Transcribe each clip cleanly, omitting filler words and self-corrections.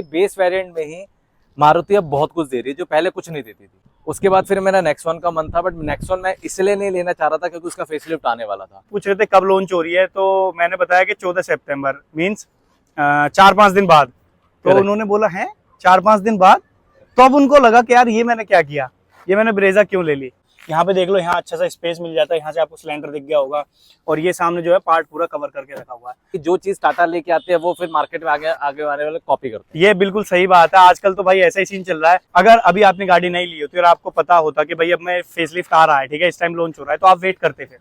Base variant में ही मारुति अब बहुत कुछ दे रही है जो पहले कुछ नहीं देती थी। उसके बाद फिर मेरा नेक्सॉन का मन था, बट नेक्सॉन मैं इसलिए नहीं लेना चाह रहा था क्योंकि उसका फेसलिफ्ट आने वाला था। पूछ रहे थे कब लॉन्च हो रही है, तो मैंने बताया कि 14 सितंबर मीन्स 4-5 दिन बाद। तो Correct. उन्होंने बोला है 4-5 दिन बाद। तो अब उनको लगा कि यार ये मैंने क्या किया, ये मैंने ब्रेजा क्यों ले ली। यहाँ पे देख लो, यहाँ अच्छा सा स्पेस मिल जाता है, यहाँ से आपको सिलेंडर दिख गया होगा, और ये सामने जो है पार्ट पूरा कवर करके रखा हुआ है। जो चीज टाटा लेके आते हैं वो फिर मार्केट में आगे आगे आने वाले कॉपी करते हैं। ये बिल्कुल सही बात है। आजकल तो भाई ऐसा ही सीन चल रहा है। अगर अभी आपने गाड़ी नहीं ली होती और आपको पता होता कि भाई अब मैं फेसलिफ्ट आ रहा है, ठीक है, इस टाइम लॉन्च हो रहा है, तो आप वेट करते फिर।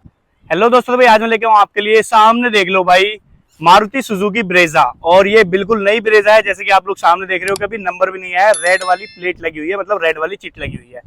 हेलो दोस्तों, तो भाई आज मैं लेके आऊँ आपके लिए, सामने देख लो भाई, मारुति सुजुकी ब्रेजा। और ये बिल्कुल नई ब्रेजा है, जैसे कि आप लोग सामने देख रहे हो, कभी नंबर भी नहीं आया, रेड वाली प्लेट लगी हुई है, मतलब रेड वाली चिट लगी हुई है।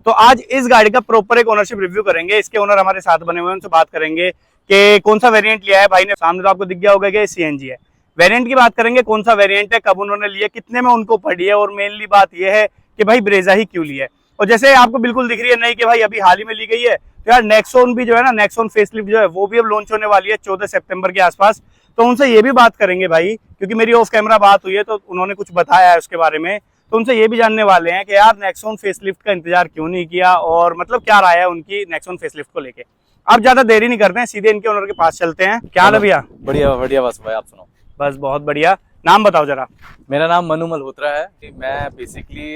तो आज इस गाड़ी का प्रॉपर एक ओनरशिप रिव्यू करेंगे। इसके ओनर हमारे साथ बने हुए हैं, उनसे बात करेंगे कि कौन सा वेरिएंट लिया है भाई ने। सामने तो आपको दिख गया होगा कि सीएनजी है। वेरिएंट की बात करेंगे, कौन सा वेरिएंट है, कब उन्होंने लिया, कितने में उनको पड़ी है, और मेनली बात यह है कि भाई ब्रेजा ही क्यों लिया है। और जैसे आपको बिल्कुल दिख रही है नहीं कि भाई अभी हाल ही में ली गई है, तो यार नेक्सॉन भी जो है ना, नेक्सॉन फेसलिफ्ट जो है वो भी अब लॉन्च होने वाली है 14 सितंबर के आसपास। तो उनसे ये भी बात करेंगे भाई, क्योंकि मेरी ऑफ कैमरा बात हुई है तो उन्होंने कुछ बताया है उसके बारे में। तो उनसे ये भी जानने वाले हैं कि यार नेक्सॉन फेसलिफ्ट का इंतजार क्यों नहीं किया, और मतलब क्या राय है उनकी नेक्सॉन फेसलिफ्ट को लेके। अब ज्यादा देरी नहीं करते हैं, सीधे इनके ओनर के पास चलते हैं। क्या हाल है भैया? बढ़िया बढ़िया, बस भाई आप सुनाओ। बस बहुत बढ़िया। नाम बताओ जरा। मेरा नाम मनु मल्होत्रा है। मैं बेसिकली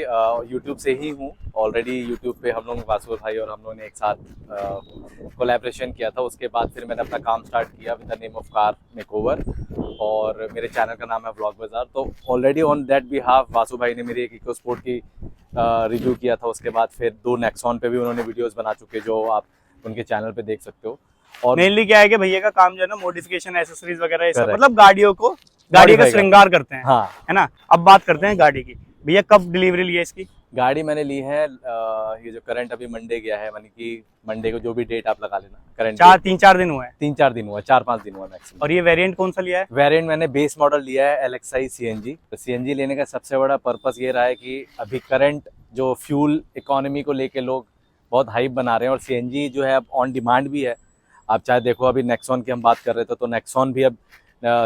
यूट्यूब से ही हूँ। ऑलरेडी यूट्यूब पे हम लोग वासु भाई और हम लोगों ने एक साथ कोलैबोरेशन किया था। उसके बाद फिर मैंने अपना काम स्टार्ट किया with the name of car makeover, और मेरे चैनल का नाम है व्लॉग बाजार। तो already on that behalf Vasu भाई ने मेरी एक इको स्पोर्ट की रिव्यू किया था। उसके बाद फिर 2 नेक्सॉन पे भी उन्होंने वीडियोज़ बना चुके, जो आप उनके चैनल पे देख सकते हो। और मेनली क्या है कि भैया का काम जो है ना, मॉडिफिकेशन, एक्सेसरीज वगैरह, सब मतलब गाड़ियों को, गाड़ी का श्रृंगार करते हैं। हाँ, है ना। अब बात करते हैं गाड़ी की। भैया कब डिलीवरी ली है इसकी? गाड़ी मैंने ली है ये जो करंट अभी मंडे गया है, यानी कि मंडे को जो भी डेट आप लगा लेना, करंट 3-4 दिन हुआ है। 3-4 दिन हुआ, 4-5 दिन हुआ मैक्सिमम। और ये वेरिएंट कौन सा लिया है? वेरिएंट मैंने बेस मॉडल लिया है LXi CNG। तो CNG लेने का सबसे बड़ा पर्पस ये रहा है कि अभी करंट जो फ्यूल इकोनॉमी को लेके लोग बहुत हाइप बना रहे हैं, और CNG जो है अब ऑन डिमांड भी है। आप चाहे देखो, अभी नेक्सॉन की हम बात कर रहे थे, तो नेक्सॉन भी अब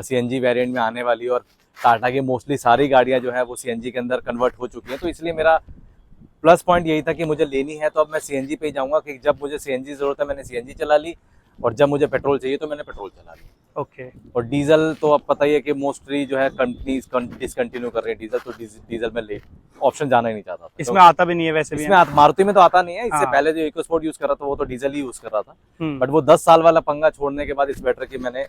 CNG वेरिएंट में आने वाली है, और टाटा की मोस्टली सारी गाड़ियां जो है वो CNG के अंदर कन्वर्ट हो चुकी हैं। तो इसलिए मेरा प्लस पॉइंट यही था कि मुझे लेनी है तो अब मैं CNG पे ही जाऊंगा, कि जब मुझे CNG जरूरत है मैंने CNG चला ली, और जब मुझे पेट्रोल चाहिए तो मैंने पेट्रोल चला ली। ओके। और डीजल तो अब पता ही है कि मोस्टली जो है कंपनीज डिसकंटिन्यू कर रही है डीजल, तो डीजल में ले ऑप्शन जाना ही नहीं चाहता था। इसमें आता भी नहीं है वैसे भी। इसमें मारुति में तो आता नहीं है। इससे हाँ। पहले जो इको स्पोर्ट यूज कर रहा था वो तो डीजल ही यूज कर रहा था, बट बट वो 10 साल वाला पंगा छोड़ने के बाद इस बेटर की मैंने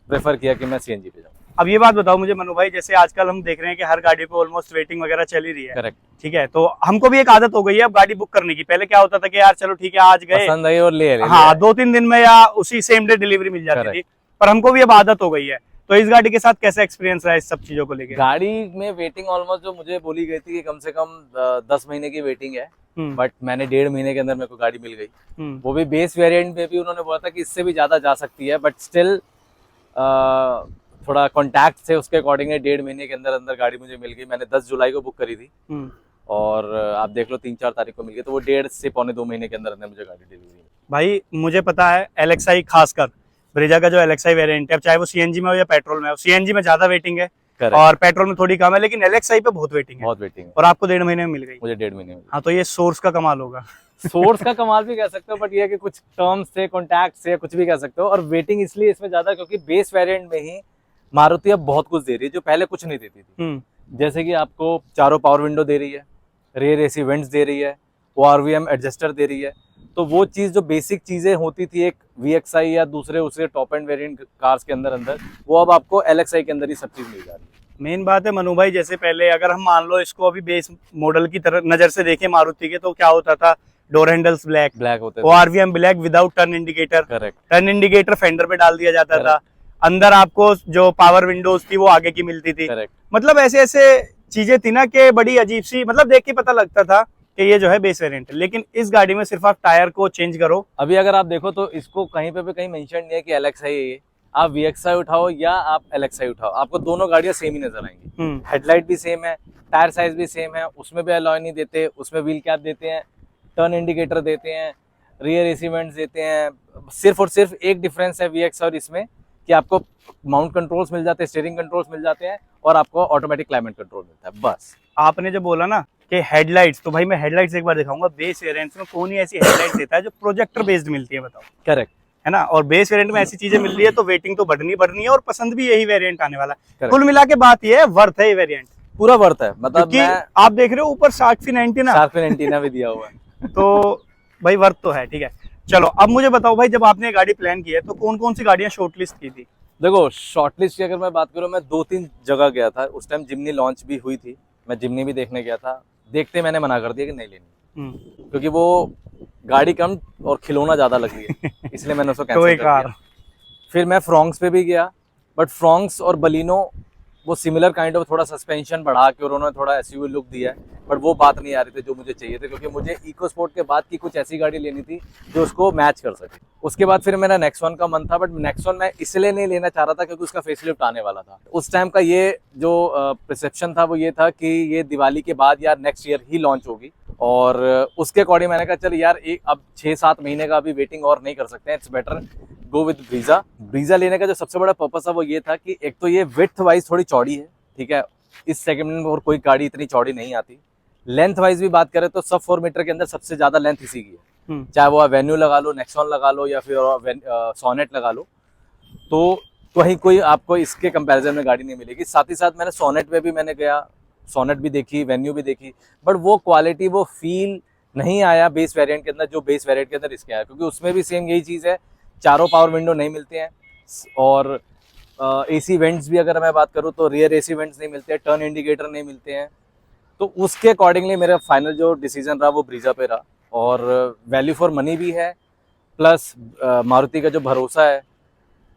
प्रेफर किया कि मैं CNG पे जाऊँ। अब ये बात बताओ मुझे मनु भाई, जैसे आजकल हम देख रहे हैं कि हर गाड़ी पे ऑलमोस्ट वेटिंग वगैरह चल ही रही है। करेक्ट। ठीक है, तो हमको भी एक आदत हो गई है अब गाड़ी बुक करने की। पहले क्या होता था कि यार चलो ठीक है, आज गए, पसंद आई और ले हाँ, 2-3 दिन में या उसी सेम डे डिलीवरी मिल जाती थी। पर हमको भी अब आदत हो गई है। तो इस गाड़ी के साथ कैसा एक्सपीरियंस रहा इस सब चीजों को लेकर? गाड़ी में वेटिंग ऑलमोस्ट जो मुझे बोली गई थी कि कम से कम 10 महीने की वेटिंग है, बट मैंने 1.5 महीने के अंदर मेरे को गाड़ी मिल गई। वो भी बेस वेरिएंट में भी उन्होंने बोला था कि इससे भी ज्यादा जा सकती है, बट स्टिल थोड़ा कॉन्टैक्ट से उसके अकॉर्डिंग 1.5 महीने के अंदर अंदर गाड़ी मुझे मिल गई। मैंने 10 जुलाई को बुक करी थी, और आप देख लो 3-4 तारीख को मिल गई। तो वो 1.5 से पौने 2 महीने के अंदर अंदर मुझे गाड़ी डिलीवरी। भाई मुझे पता है LXi, खासकर ब्रेजा का जो LXi वेरिएंट है, चाहे वो CNG में हो या पेट्रोल में हो, CNG में ज्यादा वेटिंग है और पेट्रोल में थोड़ी कम है, लेकिन LXi पे बहुत वेटिंग है। बहुत वेटिंग है। और आपको 1.5 महीने में मिल गई। मुझे 1.5 महीने में। हाँ, तो ये सोर्स का कमाल होगा। सोर्स का कमाल भी कह सकते हो, बट ये है कि कुछ टर्म्स से, कॉन्टैक्ट से, कुछ भी कह सकते हो। और वेटिंग इसलिए इसमें ज्यादा क्योंकि बेस वेरिएंट में ही मारुति अब बहुत कुछ दे रही है जो पहले कुछ नहीं देती थी। जैसे कि आपको चारों पावर विंडो दे रही है, रेयर AC वेंट्स दे रही है, ORVM एडजस्टर दे रही है। तो वो चीज जो बेसिक चीजें होती थी एक VXi या दूसरे टॉप एंड वेरिएंट कार्स के अंदर वो अब आपको LXi के अंदर ही सब चीज मिल जा रही है। मेन बात है मनु भाई, जैसे पहले अगर हम मान लो इसको अभी बेस मॉडल की तरह नजर से देखें मारुति के, तो क्या होता था, डोर हैंडल्स ब्लैक होते थे, ORVM black without turn indicator. Correct. Turn indicator fender पे डाल दिया जाता था। अंदर आपको जो पावर विंडोज थी वो आगे की मिलती थी। मतलब ऐसे ऐसे चीजें थी ना कि बड़ी अजीब सी, मतलब देख के पता लगता था कि ये जो है बेस वेरिएंट है। लेकिन इस गाड़ी में सिर्फ आप टायर को चेंज करो। अभी अगर आप देखो तो इसको कहीं पे भी कहीं मेंशन नहीं है कि LXi है ये। आप VXi उठाओ या आप LXi उठाओ, आपको दोनों गाड़ियां सेम ही नजर आएंगी। हेडलाइट भी सेम है, टायर साइज भी सेम है, उसमें भी अलॉय नहीं देते, उसमें व्हील कैप देते हैं, टर्न इंडिकेटर देते हैं, रियर AC वेंट्स देते हैं। सिर्फ और सिर्फ एक डिफरेंस है VXi और इसमें, कि आपको माउंट कंट्रोल्स मिल जाते हैं, स्टीयरिंग कंट्रोल्स मिल जाते हैं और आपको ऑटोमेटिक क्लाइमेट कंट्रोल मिलता है, बस। आपने जो बोला ना कि हेडलाइट्स, तो भाई मैं हेडलाइट्स एक बार दिखाऊंगा। बेस वेरिएंट्स में कौन ही ऐसी हेडलाइट्स देता है जो प्रोजेक्टर बेस्ड मिलती है, बताओ। करेक्ट है ना। और बेस वेरिएंट में ऐसी चीजें मिल रही है तो वेटिंग तो बढ़नी है और पसंद भी यही वेरिएंट आने वाला है। Correct. कुल मिला के बात ये है, वर्थ है ये वेरिएंट, पूरा वर्थ है। मतलब क्योंकि आप देख रहे हो ऊपर shark fin antenna, shark fin antenna भी दिया हुआ है। तो भाई वर्थ तो है। ठीक है, चलो अब मुझे बताओ भाई, जब आपने गाड़ी प्लान की है तो कौन कौन सी गाड़ियां शॉर्टलिस्ट की थी? देखो, शॉर्टलिस्ट की अगर मैं बात करूँ, मैं 2-3 जगह गया था। उस टाइम जिमनी लॉन्च भी हुई थी, मैं जिमनी भी देखने गया था। देखते मैंने मना कर दिया कि नहीं लेनी, क्योंकि वो गाड़ी कम और खिलौना ज्यादा लग रही है, इसलिए मैंने उसको कैंसिल कर दिया। फिर मैं फ्रॉन्क्स पे भी गया, बट फ्रॉन्क्स और बलिनो वो सिमिलर काइंड ऑफ, थोड़ा सस्पेंशन बढ़ा के और उन्होंने थोड़ा एसयूवी लुक दिया है, बट वो बात नहीं आ रही थी जो मुझे चाहिए थे, क्योंकि मुझे इको स्पोर्ट के बाद की कुछ ऐसी गाड़ी लेनी थी जो उसको मैच कर सके। उसके बाद फिर मेरा नेक्सॉन का मन था, बट नेक्सॉन मैं इसलिए नहीं लेना चाह रहा था क्योंकि उसका फेसलिफ्ट आने वाला था। उस टाइम का ये जो परसेप्शन था वो ये था कि ये दिवाली के बाद या नेक्स्ट ईयर ही लॉन्च होगी, और उसके अकॉर्डिंग मैंने कहा चल यार, एक अब 6-7 महीने का अभी वेटिंग और नहीं कर सकते हैं, it's better go with Brezza. Brezza लेने का जो सबसे बड़ा पर्पस था वो ये था कि एक तो ये विड्थ वाइज थोड़ी चौड़ी है, ठीक है, इस सेगमेंट में और कोई गाड़ी इतनी चौड़ी नहीं आती। लेंथ वाइज भी बात करें तो सब 4 मीटर के अंदर सबसे ज्यादा लेंथ इसी की है, चाहे वो वेन्यू लगा लो, नेक्सॉन लगा लो या फिर सोनेट लगा लो, तो कहीं कोई आपको इसके कंपैरिजन में गाड़ी नहीं मिलेगी। साथ ही साथ मैंने सोनेट में भी मैंने गया, सोनेट भी देखी, वेन्यू भी देखी, बट वो क्वालिटी, वो फील नहीं आया बेस वेरिएंट के अंदर जो बेस वेरिएंट के अंदर इसके आया, क्योंकि उसमें भी सेम यही चीज़ है, चारों पावर विंडो नहीं मिलते हैं, और एसी वेंट्स भी अगर मैं बात करूँ तो रियर एसी वेंट्स नहीं मिलते हैं, टर्न इंडिकेटर नहीं मिलते हैं। तो उसके अकॉर्डिंगली मेरा फाइनल जो डिसीजन रहा वो ब्रीजा पे रहा, और वैल्यू फॉर मनी भी है, प्लस मारुति का जो भरोसा है,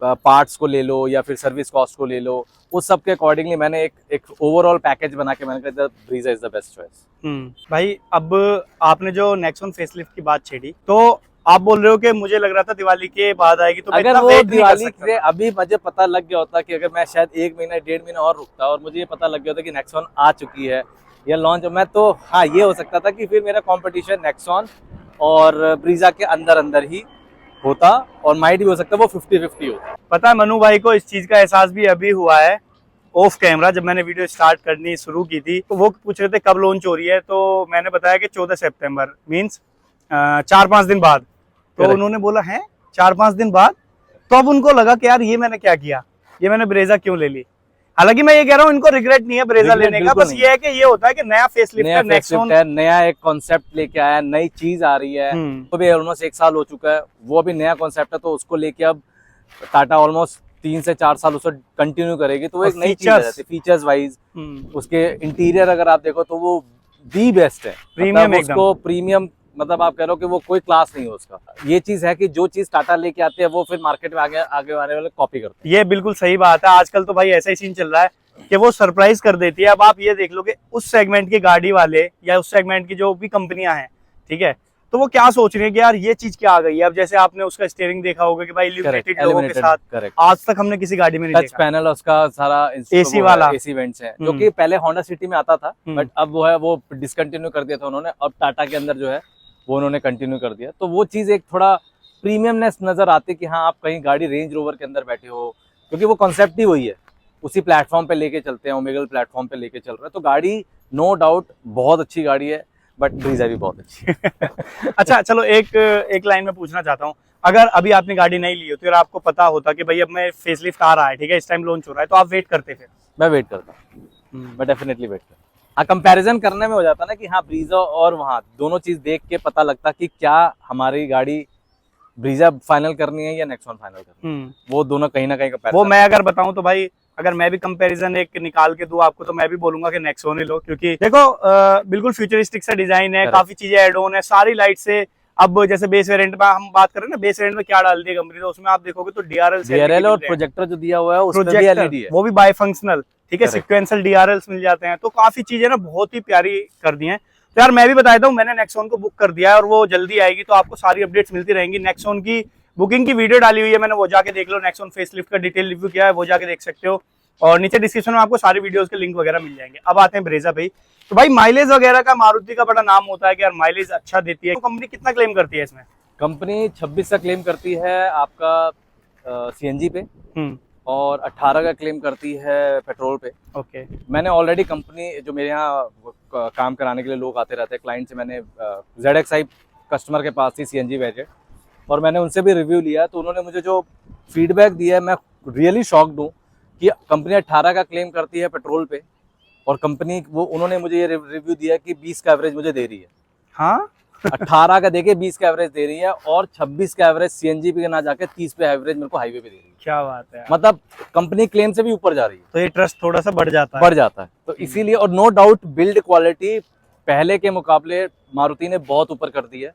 पार्ट्स को ले लो या फिर सर्विस कॉस्ट को ले लो, उस सब के अकॉर्डिंगली मैंने एक ओवरऑल पैकेज बना के मैंने कहा Brezza is the best choice. भाई अब आपने जो नेक्सॉन फेसलिफ्ट की बात छेड़ी, तो आप बोल रहे हो कि मुझे लग रहा था दिवाली के बाद आएगी, तो अगर वो दिवाली से अभी मुझे पता लग गया होता कि अगर मैं शायद 1 महीना 1.5 महीना और रुकता और मुझे ये पता लग गया होता कि नेक्सॉन आ चुकी है या लॉन्च, मैं तो हाँ, ये हो सकता था कि फिर मेरा कंपटीशन नेक्सॉन और ब्रीजा के अंदर ही होता, और माइट भी हो सकता है वो 50-50 होता। पता है मनु भाई को इस चीज का एहसास भी अभी हुआ है ऑफ कैमरा। जब मैंने वीडियो स्टार्ट करनी शुरू की थी तो वो पूछ रहे थे कब लॉन्च हो रही है, तो मैंने बताया कि 14 सितंबर, मीन्स 4-5 दिन बाद। तो उन्होंने बोला है 4-5 दिन बाद, तो अब उनको लगा कि यार ये मैंने क्या किया, ये मैंने ब्रेजा क्यों ले ली। हालांकि मैं ये कह रहा हूँ इनको रिग्रेट नहीं है ब्रेजा लेने का, बस ये है कि ये होता है कि नया फेसलिफ्ट है, नेक्सॉन है, नया एक कॉन्सेप्ट लेके आया, नई चीज आ रही है, तो भी ऑलमोस्ट 1 साल हो चुका है, वो अभी नया कॉन्सेप्ट है, तो उसको लेके अब टाटा ऑलमोस्ट 3 से 4 साल उसको कंटिन्यू करेगी, तो वो एक नई चीज है। फीचर्स वाइज उसके इंटीरियर अगर आप देखो तो वो दी बेस्ट है, प्रीमियम, उसको प्रीमियम, मतलब आप कह रहे हो कि वो कोई क्लास नहीं है उसका। ये चीज है कि जो चीज टाटा लेके आती है वो फिर मार्केट में आगे आने वाले कॉपी करते हैं। ये बिल्कुल सही बात है। आजकल तो भाई ऐसा ही सीन चल रहा है कि वो सरप्राइज कर देती है। अब आप ये देख लो कि उस सेगमेंट की गाड़ी वाले या उस सेगमेंट की जो भी कंपनियां हैं, ठीक है, तो वो क्या सोच रही है कि यार ये चीज क्या आ गई है। अब जैसे आपने उसका स्टीयरिंग देखा होगा कि भाई इल्यूमिनेटेड लोगों के साथ, आज तक हमने किसी गाड़ी में नहीं देखा। टच पैनल उसका सारा एसी वाला, एसी वेंट्स है, जो कि पहले होंडा सिटी में आता था, बट अब वो है वो डिसकंटिन्यू कर दिया था उन्होंने, अब टाटा के अंदर जो है वो उन्होंने कंटिन्यू कर दिया। तो वो चीज़ एक थोड़ा प्रीमियमनेस नजर आती है कि हाँ, आप कहीं गाड़ी रेंज रोवर के अंदर बैठे हो, क्योंकि वो कॉन्सेप्ट ही वही है, उसी प्लेटफॉर्म पे लेके चलते हैं, ओमेगल प्लेटफॉर्म पे लेके चल रहे हैं। तो गाड़ी नो डाउट बहुत अच्छी गाड़ी है, बट ब्रीजा भी बहुत अच्छी है। अच्छा चलो, एक लाइन में पूछना चाहता हूँ, अगर अभी आपने गाड़ी नहीं ली होती और आपको पता होता कि भाई अब मैं फेसलिफ्ट आ रहा है, ठीक है, इस टाइम लॉन्च हो रहा है, तो आप वेट करते फिर? मैं वेट करता, मैं डेफिनेटली वेट करता। हाँ, कंपैरिजन करने में हो जाता ना कि हाँ, ब्रीजा और वहाँ दोनों चीज देख के पता लगता कि क्या हमारी गाड़ी ब्रीजा फाइनल करनी है या नेक्सॉन फाइनल करनी है, वो दोनों कहीं ना कहीं कंपैरिजन। वो मैं अगर बताऊं तो भाई, अगर मैं भी कंपैरिजन एक निकाल के दूं आपको, तो मैं भी बोलूंगा कि नेक्सॉन ही लो, क्योंकि देखो बिल्कुल फ्यूचरिस्टिक सा डिजाइन है, काफी चीजें एड ऑन है, सारी लाइट से। अब जैसे बेस वेरिएंट में हम बात करें ना, बेस वेरिएंट में क्या डाल दिया कंपनी, तो उसमें आप देखोगे तो डीआरएल और प्रोजेक्टर जो दिया हुआ है उसमें भी एलईडी है, वो भी बाई फंक्शनल, ठीक है, सिक्वेंशियल डीआरएल्स मिल जाते हैं, तो काफी चीजें ना बहुत ही प्यारी कर दी हैं। तो यार मैं भी बता देता हूँ, मैंने नेक्सॉन को बुक कर दिया है और वो जल्दी आएगी, तो आपको सारी अपडेट्स मिलती रहेंगी। नेक्सॉन की बुकिंग की वीडियो डाली हुई है मैंने, वो जाके देख लो। नेक्सॉन फेसलिफ्ट का डिटेल रिव्यू क्या है वो जाके देख सकते हो, और नीचे डिस्क्रिप्शन में आपको सारी वीडियोस के लिंक वगैरह मिल जाएंगे। अब आते हैं ब्रेजा पे। तो भाई माइलेज वगैरह का मारुति का बड़ा नाम होता है कि यार माइलेज अच्छा देती है, तो कंपनी कितना क्लेम करती है इसमें? कंपनी 26 का क्लेम करती है आपका सीएनजी पे हम्म। और 18 का क्लेम करती है पेट्रोल पे। ओके। मैंने ऑलरेडी कंपनी जो मेरे यहाँ काम कराने के लिए लोग आते रहते हैं क्लाइंट से, मैंने ZXi कस्टमर के पास थी सीएनजी भेजे और मैंने उनसे भी रिव्यू लिया, तो उन्होंने मुझे जो फीडबैक दिया है मैं रियली शॉक्ड हूँ कि कंपनी 18 का क्लेम करती है पेट्रोल पे और कंपनी वो उन्होंने मुझे ये रिव्यू दिया कि 20 का एवरेज मुझे दे रही है। हाँ 18 का देके 20 का एवरेज दे रही है और 26 का एवरेज सीएनजी पे ना जाके 30 पे एवरेज मेरे को हाईवे पे दे रही है। क्या बात है यार। मतलब कंपनी क्लेम से भी ऊपर जा रही है, तो ये ट्रस्ट थोड़ा सा बढ़ जाता है। बढ़ जाता है। तो इसीलिए और नो डाउट बिल्ड क्वालिटी पहले के मुकाबले मारुति ने बहुत ऊपर कर दी है।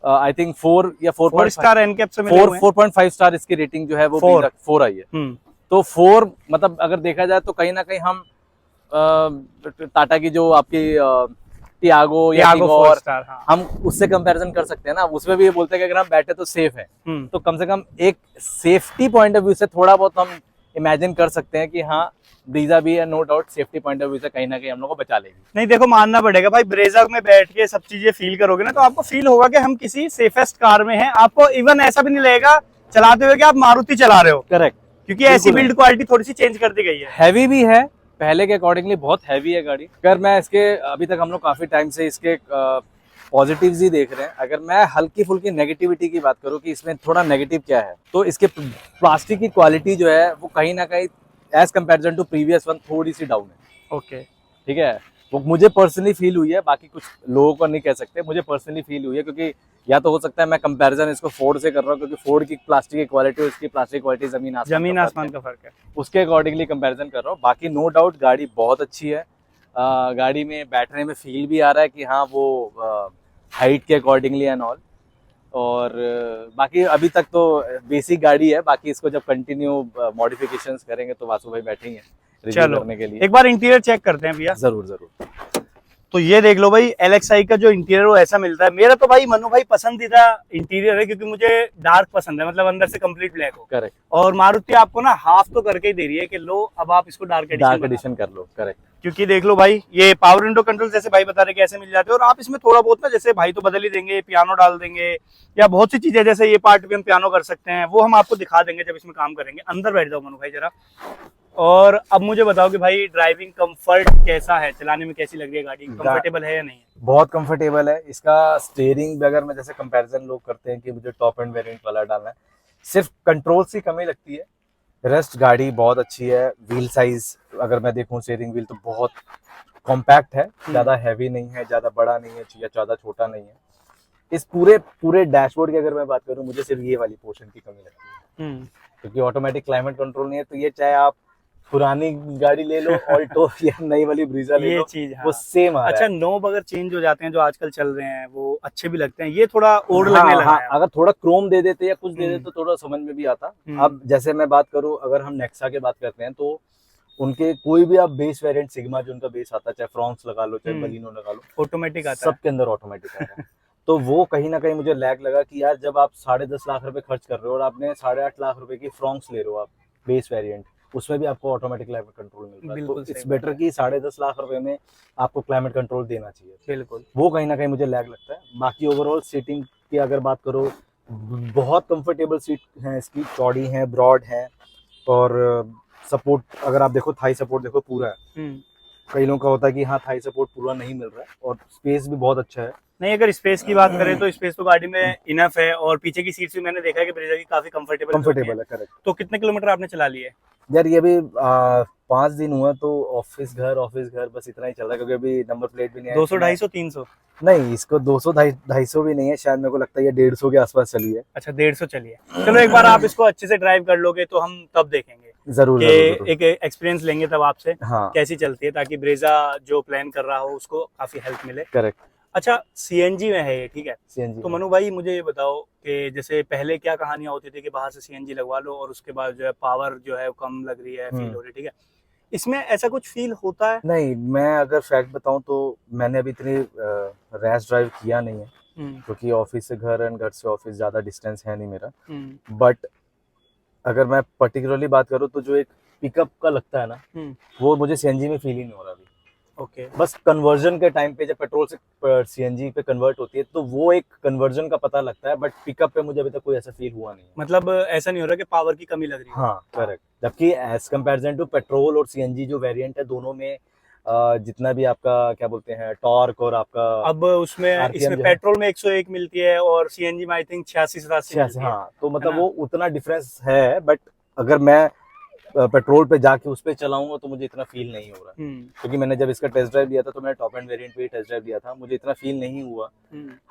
आई थिंक 4 या 4 स्टार एनकैप से मिले हुए हैं। 4.5 स्टार इसकी रेटिंग जो है वो 4 आई है। तो 4 मतलब अगर देखा जाए तो कहीं ना कहीं हम टाटा की जो आपकी टियागो या टिगोर हाँ। हम उससे कंपैरिजन कर सकते हैं ना। उसमें भी ये बोलते हैं कि अगर हम बैठे तो सेफ है, तो कम से कम एक सेफ्टी पॉइंट ऑफ व्यू से थोड़ा बहुत हम इमेजिन कर सकते हैं कि हाँ ब्रीजा भी है, no doubt safety point of view से कहीं ना कहीं हम लोग को बचा लेगी। नहीं देखो मानना पड़ेगा भाई, ब्रेजा में बैठ के सब चीजें फील करोगे ना तो आपको फील होगा कि हम किसी सेफेस्ट कार में हैं। आपको इवन ऐसा भी नहीं लगेगा चलाते हुए कि आप मारुति चला रहे हो। करेक्ट, क्योंकि ऐसी बिल्ड क्वालिटी थोड़ी सी चेंज कर दी गई है। हैवी भी है, पहले के अकॉर्डिंगली बहुत हैवी है गाड़ी। अगर मैं इसके अभी तक हम लोग काफी टाइम से इसके पॉजिटिव्स ही देख रहे हैं। अगर मैं हल्की फुल्की नेगेटिविटी की बात करूं कि इसमें थोड़ा नेगेटिव क्या है, तो इसके प्लास्टिक की क्वालिटी जो है वो कहीं ना कहीं as comparison to previous one थोड़ी सी डाउन है। ओके ठीक है, वो मुझे पर्सनली फील हुई है, बाकी कुछ लोगों को नहीं कह सकते, मुझे पर्सनली फील हुई है। क्योंकि या तो हो सकता है मैं कंपैरिजन इसको फोर्ड से कर रहा हूँ क्योंकि फोर्ड की प्लास्टिक की क्वालिटी और इसकी प्लास्टिक क्वालिटी जमीन आसमान का फर्क है, उसके अकॉर्डिंगली कंपैरिजन कर रहा हूँ। बाकी नो डाउट गाड़ी बहुत अच्छी है। गाड़ी में बैठने में फील भी आ रहा है कि हाँ वो हाइट के अकॉर्डिंगली एंड ऑल। और बाकी अभी तक तो बेसिक गाड़ी है, बाकी इसको जब कंटिन्यू मॉडिफिकेशंस करेंगे तो वासु भाई बैठेंगे रिव्यू करने के लिए। एक बार इंटीरियर चेक करते हैं भैया। जरूर जरूर। तो ये देख लो भाई LXi का जो इंटीरियर वो ऐसा मिलता है। मेरा तो भाई मनु भाई पसंदीदा इंटीरियर है क्योंकि मुझे डार्क पसंद है, मतलब अंदर से कंप्लीट ब्लैक हो। करेक्ट। और मारुति आपको ना हाफ तो करके ही दे रही है कि लो अब आप इसको डार्क एडिशन कर लो। करेक्ट। क्योंकि देख लो भाई ये पावर विंडो कंट्रोल जैसे भाई बता रहे कैसे मिल जाते हैं और आप इसमें थोड़ा बहुत ना जैसे भाई तो बदल ही देंगे, पियानो डाल देंगे या बहुत सी चीजें, जैसे ये पार्ट भी हम पियानो कर सकते हैं, वो हम आपको दिखा देंगे जब इसमें काम करेंगे। अंदर बैठ जाओ मनु भाई जरा। और अब मुझे बताओ कि भाई ड्राइविंग कंफर्ट कैसा है, चलाने में कैसी लग रही है गाड़ी, कंफर्टेबल है या नहीं है? बहुत कंफर्टेबल है। इसका स्टीयरिंग भी अगर मैं जैसे कंपैरिजन लोग करते हैं कि मुझे टॉप एंड वेरिएंट वाला डालना है, सिर्फ कंट्रोल से कमी लगती है, रेस्ट गाड़ी बहुत अच्छी है। व्हील साइज अगर मैं देखूं, स्टीयरिंग व्हील तो बहुत कॉम्पैक्ट है, ज्यादा हैवी नहीं है, ज्यादा बड़ा नहीं है या ज्यादा छोटा नहीं है। इस पूरे डैशबोर्ड की अगर मैं बात करूं, मुझे सिर्फ ये वाली पोर्शन की कमी लगती है क्योंकि ऑटोमेटिक क्लाइमेट कंट्रोल नहीं है। तो ये चाहे आप पुरानी गाड़ी ले लो ऑल्टो या नई वाली ब्रीजा ले लो, चीज वो सेम आ रहा है। अच्छा नोब अगर चेंज हो जाते हैं जो आजकल चल रहे हैं वो अच्छे भी लगते हैं, ये थोड़ा ओल्ड लगने लगा है। अगर थोड़ा क्रोम दे देते या कुछ दे देते तो थोड़ा समझ में भी आता। अब जैसे मैं बात करूं, अगर हम नेक्सा की बात करते हैं तो उनके कोई भी आप बेस वेरिएंट सिग्मा जो उनका बेस आता है, चाहे फ्रॉन्क्स लगा लो चाहे बलिनो लगा लो, ऑटोमेटिक आता है, सबके अंदर ऑटोमेटिक आता है। तो वो कहीं ना कहीं मुझे लैग लगा कि यार जब आप 10.5 लाख रुपए खर्च कर रहे हो और आपने 8.5 लाख रुपए की फ्रॉन्क्स ले रहे हो आप बेस वेरिएंट, उसमें भी आपको ऑटोमेटिक क्लाइमेट कंट्रोल मिलता है। तो इट्स बेटर कि 10.5 लाख रुपए में आपको क्लाइमेट कंट्रोल देना चाहिए। बिल्कुल, वो कहीं ना कहीं मुझे लैग लगता है। बाकी ओवरऑल सीटिंग की अगर बात करो, बहुत कंफर्टेबल सीट है इसकी, चौड़ी है, ब्रॉड है और सपोर्ट अगर आप देखो, थाई सपोर्ट देखो पूरा है। कई लोगों का होता है कि हाँ थाई सपोर्ट पूरा नहीं मिल रहा है, और स्पेस भी बहुत अच्छा है। नहीं अगर स्पेस की बात करें तो स्पेस तो गाड़ी में इनफ है, और पीछे की सीट्स भी मैंने देखा है कि ब्रेजा की काफी कंफर्टेबल है। करेक्ट। तो कितने किलोमीटर आपने चला लिए? यार ये भी 5 दिन हुआ, तो ऑफिस घर बस इतना ही चल रहा है क्योंकि अभी नंबर प्लेट भी नहीं है। 200 250 300 नहीं, इसको 200 250 भी नहीं है शायद, मेरे को लगता है ये 150 के आसपास चली है। अच्छा 150 चली है। चलो एक बार आप इसको अच्छे से ड्राइव कर लोगे तो हम तब देखेंगे, जरूर एक एक्सपीरियंस लेंगे तब आपसे। हाँ। कैसी चलती है, ताकि ब्रेजा जो प्लान कर रहा हो उसको काफी हेल्प मिले। करेक्ट। अच्छा सीएनजी में है ये, ठीक है। सीएनजी तो मनु भाई मुझे ये बताओ कि जैसे पहले क्या कहानियां होती थी कि बाहर से सीएनजी लगवा लो और उसके बाद जो है पावर जो है कम लग रही है, फील हो रही है, ठीक है। इसमें ऐसा कुछ फील होता है? नहीं, मैं अगर फैक्ट बताऊं तो मैंने अभी इतनी रैश ड्राइव किया नहीं है क्योंकि ऑफिस से घर एंड घर से ऑफिस ज्यादा डिस्टेंस है नहीं मेरा। बट अगर मैं पर्टिकुलरली बात करूं तो जो एक पिकअप का लगता है ना, वो मुझे सीएनजी में फील ही नहीं हो रहा अभी। ओके। बस कन्वर्जन के टाइम पे जब पेट्रोल से सीएनजी पे कन्वर्ट होती है तो वो एक कन्वर्जन का पता लगता है, बट पिकअप पे मुझे अभी तक कोई ऐसा फील हुआ नहीं है। मतलब ऐसा नहीं हो रहा कि पावर की कमी लग रही है। हाँ करेक्ट। जबकि एज कंपैरिजन टू पेट्रोल और सीएनजी जो वेरिएंट है दोनों में जितना भी आपका क्या बोलते हैं टॉर्क और आपका अब उसमें RPM इसमें जो है। पेट्रोल में 101 मिलती है और सीएनजी में आई थिंक 86-87 मिलती है। हाँ तो मतलब ना? वो उतना डिफरेंस है, बट अगर मैं पेट्रोल पे जाके उस पे चलाऊंगा तो मुझे इतना फील नहीं हो रहा, क्योंकि मैंने जब इसका टेस्ट ड्राइव लिया था तो मैंने टॉप एंड वेरिएंट पे ही टेस्ट ड्राइव लिया था, मुझे इतना फील नहीं हुआ।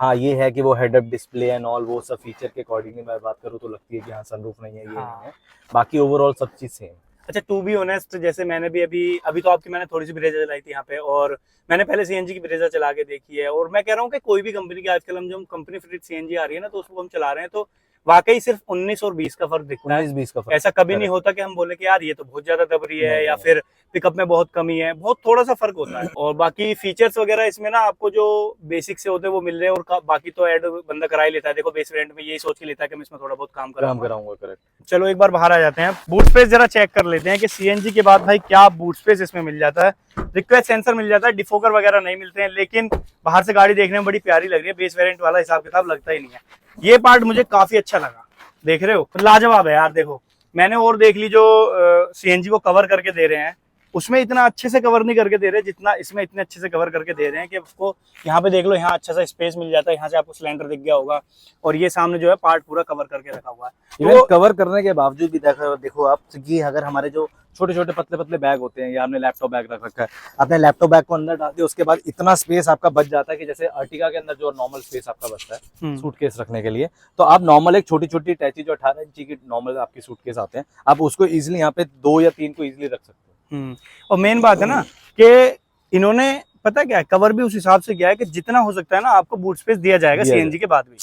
हाँ ये है कि वो head up display and all वो सब फीचर के अकॉर्डिंगली मैं बात करूँ तो लगती है कि हाँ सनरूफ नहीं है, ये हाँ। नहीं है, बाकी ओवरऑल सब चीज सेम। अच्छा, टू बी ऑनेस्ट, जैसे मैंने भी अभी तो आपकी मैंने थोड़ी सी ब्रेजा चलाई थी यहाँ पे, और मैंने पहले सीएनजी की ब्रेजा चला के देखी है, और मैं कह रहा हूँ कि कोई भी कंपनी की आजकल हम जो कंपनी फिटेड सीएनजी आ रही है ना, तो उसको हम चला रहे हैं तो वाकई सिर्फ 19 और 20 का फर्क दिखता है। 19-20 का फर्क। ऐसा कभी नहीं होता कि हम बोले कि यार ये तो बहुत ज्यादा दब रही है नहीं, या नहीं। फिर पिकअप में बहुत कमी है, बहुत थोड़ा सा फर्क होता है। और बाकी फीचर्स वगैरह इसमें ना आपको जो बेसिक से होते हैं वो मिल रहे हैं, और बाकी तो ऐड बंदा करा ही लेता है। देखो बेस वेरिएंट में यही सोच के लेता है कि मैं इसमें थोड़ा बहुत काम कराऊंगा करेक्ट। चलो एक बार बाहर आ जाते हैं, बूट स्पेस जरा चेक कर लेते हैं कि सीएनजी के बाद भाई क्या बूट स्पेस इसमें मिल जाता है। रिक्वेस्ट सेंसर मिल जाता है, डिफोकर वगैरह नहीं मिलते हैं, लेकिन बाहर से गाड़ी देखने में बड़ी प्यारी लग रही है। बेस वेरिएंट वाला हिसाब किताब लगता ही नहीं है। ये पार्ट मुझे काफी अच्छा लगा, देख रहे हो, लाजवाब है यार। देखो मैंने और देख ली जो सीएनजी को कवर करके दे रहे हैं, उसमें इतना अच्छे से कवर नहीं करके दे रहे जितना इसमें इतने अच्छे से कवर करके दे रहे हैं कि आपको यहाँ पे देख लो, यहाँ अच्छा सा स्पेस मिल जाता है, यहाँ से आपको सिलेंडर दिख गया होगा, और ये सामने जो है पार्ट पूरा कवर करके रखा हुआ है। इवन कवर करने के बावजूद भी देखो आप कि अगर हमारे जो छोटे छोटे पतले पतले बैग होते हैं या आपने लैपटॉप बैग रख रखा है, आपने लैपटॉप बैग को अंदर डाल दिया, उसके बाद इतना स्पेस आपका बच जाता है कि जैसे अर्टिगा के अंदर जो नॉर्मल स्पेस आपका बचता है सूटकेस रखने के लिए, तो आप नॉर्मल एक छोटी छोटी टैची जो 18 इंची की नॉर्मल आपकी सूटकेस आते हैं, आप उसको इजिली यहाँ पे 2 या 3 को इजिली रख सकते हो। और मेन बात है ना कि इन्होंने पता क्या है, कवर भी उस हिसाब से किया है कि जितना हो सकता है ना आपको बूट स्पेस दिया जाएगा सीएनजी के बाद भी।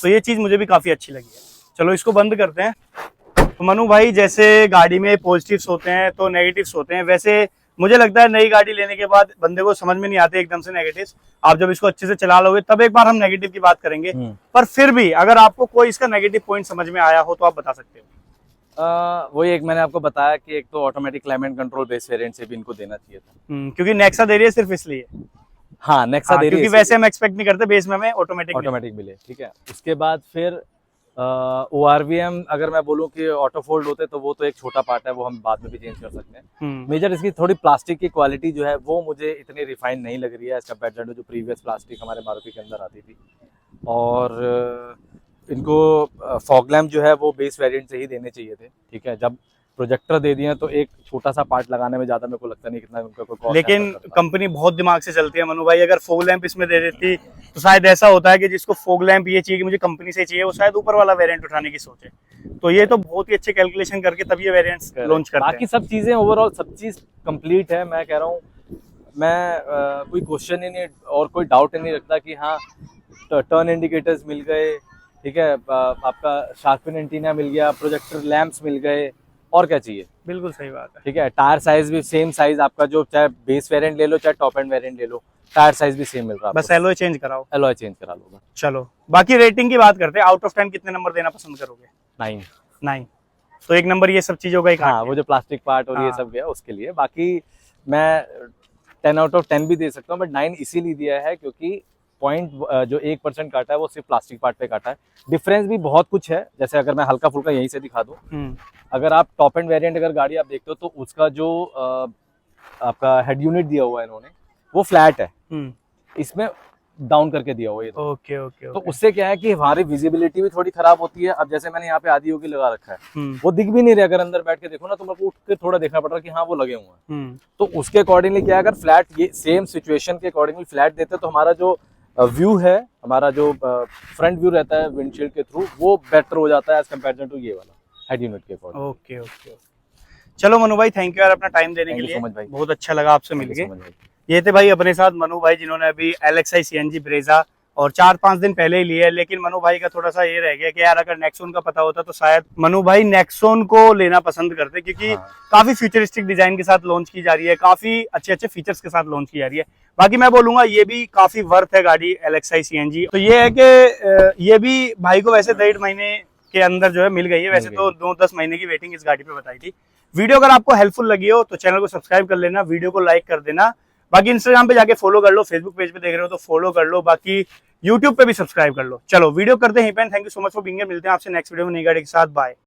तो ये चीज मुझे भी काफी अच्छी लगी है। चलो इसको बंद करते हैं। तो मनु भाई, जैसे गाड़ी में पॉजिटिव्स होते हैं तो नेगेटिव्स होते हैं, वैसे मुझे लगता है नई गाड़ी लेने के बाद बंदे को समझ में नहीं आते एकदम से नेगेटिव्स। आप जब इसको अच्छे से चला लोगे तब एक बार हम नेगेटिव की बात करेंगे, पर फिर भी अगर आपको कोई इसका नेगेटिव पॉइंट समझ में आया हो तो आप बता सकते हो। वही एक मैंने आपको बताया कि एक तो automatic climate control base variant से भी इनको देना चाहिए था, क्योंकि नेक्सा दे रही है सिर्फ इसलिए। हाँ नेक्सा दे रही है क्योंकि वैसे हम एक्सपेक्ट नहीं करते बेस में हमें ऑटोमेटिक मिले, ठीक है। उसके बाद फिर ORVM अगर मैं बोलूँ कि ऑटो फोल्ड होते तो वो तो एक छोटा पार्ट है, वो हम बाद में भी चेंज कर सकते हैं। मेजर इसकी थोड़ी प्लास्टिक की क्वालिटी जो है वो मुझे इतनी रिफाइंड नहीं लग रही है एज कम्पेयर टू जो प्रीवियस प्लास्टिक हमारे मारुति के अंदर आती थी। और इनको फॉग लैम्प जो है वो बेस वेरिएंट से ही देने चाहिए थे, ठीक है। जब प्रोजेक्टर दे दिए तो एक छोटा सा पार्ट लगाने में ज्यादा मेरे को लगता नहीं कितना उनका कोई कॉस्ट, लेकिन कंपनी बहुत दिमाग से चलती है मनु भाई। अगर फोग लैंप इसमें दे देती तो शायद ऐसा होता है कि जिसको फोग लैंप ये चाहिए कि मुझे कंपनी से चाहिए, वो शायद ऊपर वाला वेरिएंट उठाने की सोचे। तो ये तो बहुत ही अच्छे कैलकुलेशन करके तब ये वेरिएंट्स लॉन्च करते हैं। बाकी सब चीजें ओवरऑल सब चीज कंप्लीट है। मैं कह रहा हूँ, मैं कोई क्वेश्चन ही नहीं और कोई डाउट ही नहीं रखता कि हाँ टर्न इंडिकेटर्स मिल गए, ठीक है, आपका शार्पन एंटीना मिल गया, प्रोजेक्टर लैंप्स मिल गए, और क्या चाहिए। बिल्कुल सही बात है, ठीक है। टायर साइज भी सेम साइज आपका, जो चाहे बेस वेरिएंट ले लो चाहे टॉप एंड वेरिएंट ले लो, टायर साइज भी सेम मिल रहा है। बस एलॉय चेंज कराओ, एलॉय चेंज करा लो। चलो बाकी रेटिंग की बात करते हैं। आउट ऑफ 10 कितने नंबर देना पसंद करोगे? 9। तो एक नंबर ये सब चीजों का ही, हाँ वो जो प्लास्टिक पार्ट और ये सब गया उसके लिए। बाकी मैं 10 आउट ऑफ 10 भी दे सकता हूँ, बट 9 इसीलिए दिया है क्योंकि पॉइंट जो 1% काटा है वो सिर्फ प्लास्टिक पार्ट पे काटा है। डिफरेंस भी बहुत कुछ है, जैसे अगर मैं हल्का फुल्का यहीं से दिखा दूं, अगर आप टॉप एंड वेरिएंट अगर गाड़ी आप देखते हो तो उसका जो आपका हेड यूनिट दिया हुआ है इन्होंने वो फ्लैट है, इसमें डाउन करके दिया हुआ है। Okay okay. तो उससे क्या है कि हमारी विजिबिलिटी भी थोड़ी खराब होती है। अब जैसे मैंने यहाँ पे आदि योगी लगा रखा है, वो दिख भी नहीं रहे, अगर अंदर बैठ के देखो ना तो मेरे को उठ के थोड़ा देखना पड़ रहा है कि हाँ वो लगे हुए हैं। तो उसके अकॉर्डिंगली क्या, अगर फ्लैट ये सेम सिचुएशन के अकॉर्डिंगली फ्लैट देते तो हमारा जो व्यू है, हमारा जो फ्रंट व्यू रहता है विंडशील्ड के थ्रू, वो बेटर हो जाता है एज कंपेरिजन टू ये वाला हेड यूनिट के अकॉर्डिंग। Okay okay. चलो मनु भाई, थैंक यू यार अपना टाइम देने के लिए, बहुत अच्छा लगा आपसे मिलके। ये थे भाई अपने साथ मनु भाई, जिन्होंने अभी LXi CNG ब्रेजा और 4-5 दिन पहले ही लिया है। लेकिन मनु भाई का थोड़ा सा ये रह गया कि यार अगर नेक्सॉन का पता होता तो शायद मनु भाई नेक्सॉन को लेना पसंद करते, क्योंकि काफी फ्यूचरिस्टिक डिजाइन के साथ लॉन्च की जा रही है, काफी अच्छे अच्छे फीचर्स के साथ लॉन्च की जा रही है। बाकी मैं बोलूंगा ये भी काफी वर्थ है गाड़ी LXi CNG। तो ये है कि ये भी भाई को वैसे 1.5 महीने के अंदर जो है मिल गई है, वैसे तो 9-10 महीने की वेटिंग इस गाड़ी पे बताई थी। वीडियो अगर आपको हेल्पफुल लगी हो तो चैनल को सब्सक्राइब कर लेना, वीडियो को लाइक कर देना। बाकी इंस्टाग्राम पे जाके फॉलो कर लो, फेसबुक पेज पे देख रहे हो तो फॉलो कर लो, बाकी यूट्यूब पे भी सब्सक्राइब कर लो। चलो वीडियो करते हैं, thank you so much for being here, मिलते हैं आपसे नेक्स्ट वीडियो में नई गाड़ी के साथ, बाय।